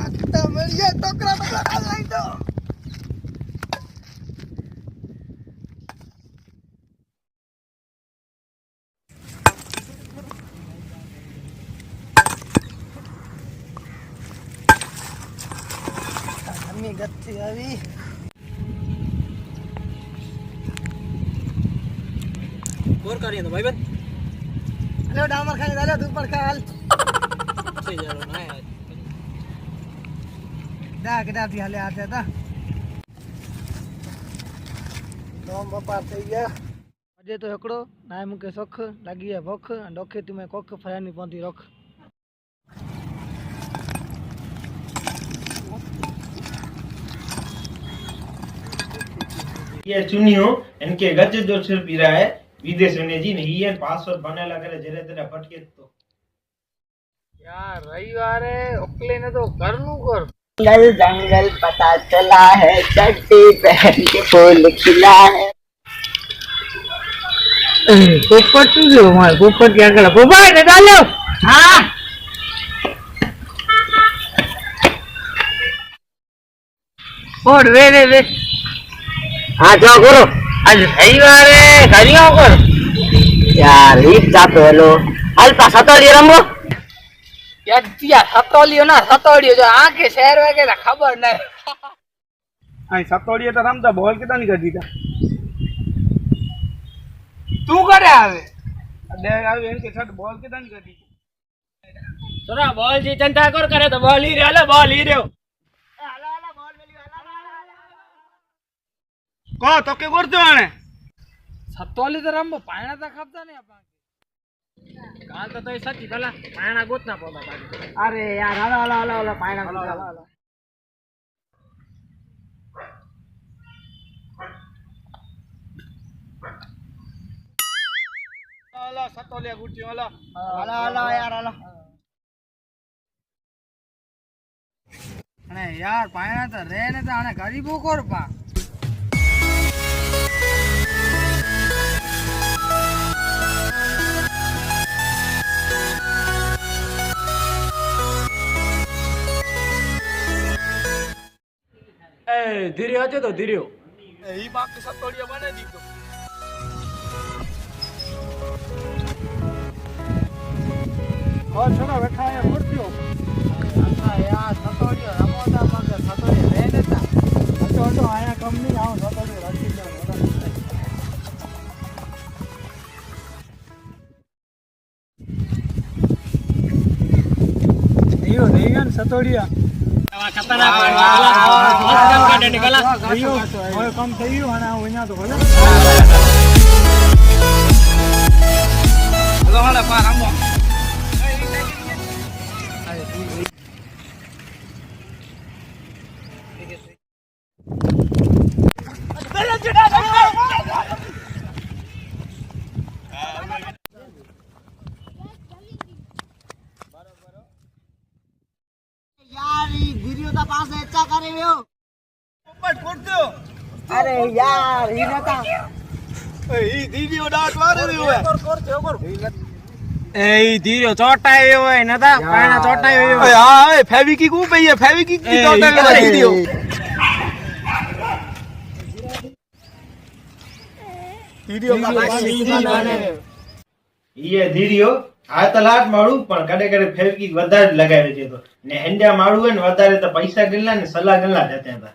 आता મળીએ ટોકરા ટોકરા ખાલ લઈ દો. અમી ગત્તી આવી બોર કરીએ તો ભાઈબંધ. હેલો ડામર ખાઈ દાલે તું પણ ખા હાલ થઈ જાવ ના દા કેટાથી હાલે આતે હતા નોમ બપા થઈ ગયા અજે તો એકડો નાય મુકે સોખ લાગી હે ભોખ અને ડોખે તું મે કોખ ફરાની પોંધી રોખ. ये चुनियो इनके गज जो सिर पी रहा है विदेश में जी नहीं है पासवर्ड बनेला करे जरे तेरे फटके तो यार रविवारे ओकले ने तो करनु कर जंगल जंगल पता चला है चड्डी पहन के फूल खिला है पोपट तू जो मार पोपट क्या कर पोपट ने डालो हां और वे हाँ जो करो आज रविवारे घरियो कर यार रीत जातो हेलो अल्पा सतोली रमो यार तिया सतोलियो ना सतोलियो जो आके शहर में के खबर नहीं અહીં સતોડીએ તો રમતા બોલ કેતા ની કરી દીધા. तू करे आवे ડે આવી એમ કે છટ બોલ કેતા ની કરી દીધા. થોડા બોલ જી ચંતા કર કરે તો બોલ ही રહ્યો બોલ ही રહ્યો કો તો કે કરતો આણે सतोली तो रंबो पाणा ता खपता नहीं अपन કાલ તો તોય સચ્ચી ભલા પાણા ગોતના પોતા પાડી. अरे यार हला हला हला हला पाणा हला હાલા સતોલિયા ગુટી હાલા हला हला यार हला अने यार पाणा तो रे ने तो आने गरीबो कोर पा એ ધીરે હજો તો ધીરે ઈ બાપ કે સતોડિયા બને દીધો और छोरा बैठा है मुर्तियो अच्छा यार सतोलियो रमोदा मगे सतोलियो रे ने ता तो तो आया कम नहीं आओ सतोलियो रखी दे यो देगा सतोलिया ખતરનાક મસ્ત કાઢે નીકળા ગયો હવે કમ થઈ ગયું અને ઓઈના તો ભલે હલો હાલા પા રમો यार ई वीडियो ता पास अच्छा करे हो પોપટ કરતો अरे यार ई नता ઈ દીદીઓ દાટ વારે રહ્યો હે એ ધીરે ચોટાયો હોય નતા પાણા ચોટાયો ઓય હોય હા એ ફેવિકિક ઉ પઈ ફેવિકિક કી તો દીદીઓ દીદીઓ ये धीरियो आ तलाट मारू पण कड़े कड़े फेवकी વધારે લગાવે છે તો ને હેંડા મારું હોય ને વધારે તો પૈસા ગલ્લા ને સલાહ ગલ્લા જતા હતા.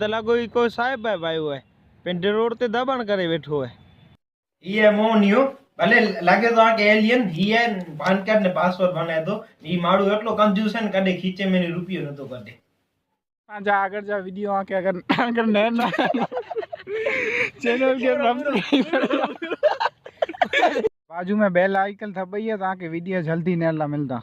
त लॻो ई को साहिब आहे आयो आहे पंहिंजे रोड ते दॿण करे वेठो आहे हीअ मोहन इहो भले लॻे थो की एलियन हीअ पान कार्ड ने पासवर्ड बनाए थो ही माण्हू एटलो कंजूस है कॾहिं खीचे में रुपयो नथो कढे पंहिंजा अगर जा वीडियो आके अगर नया चैनल के बाजू में बेल आइकन दबाइए ताकि वीडियो जल्दी नया मिलता।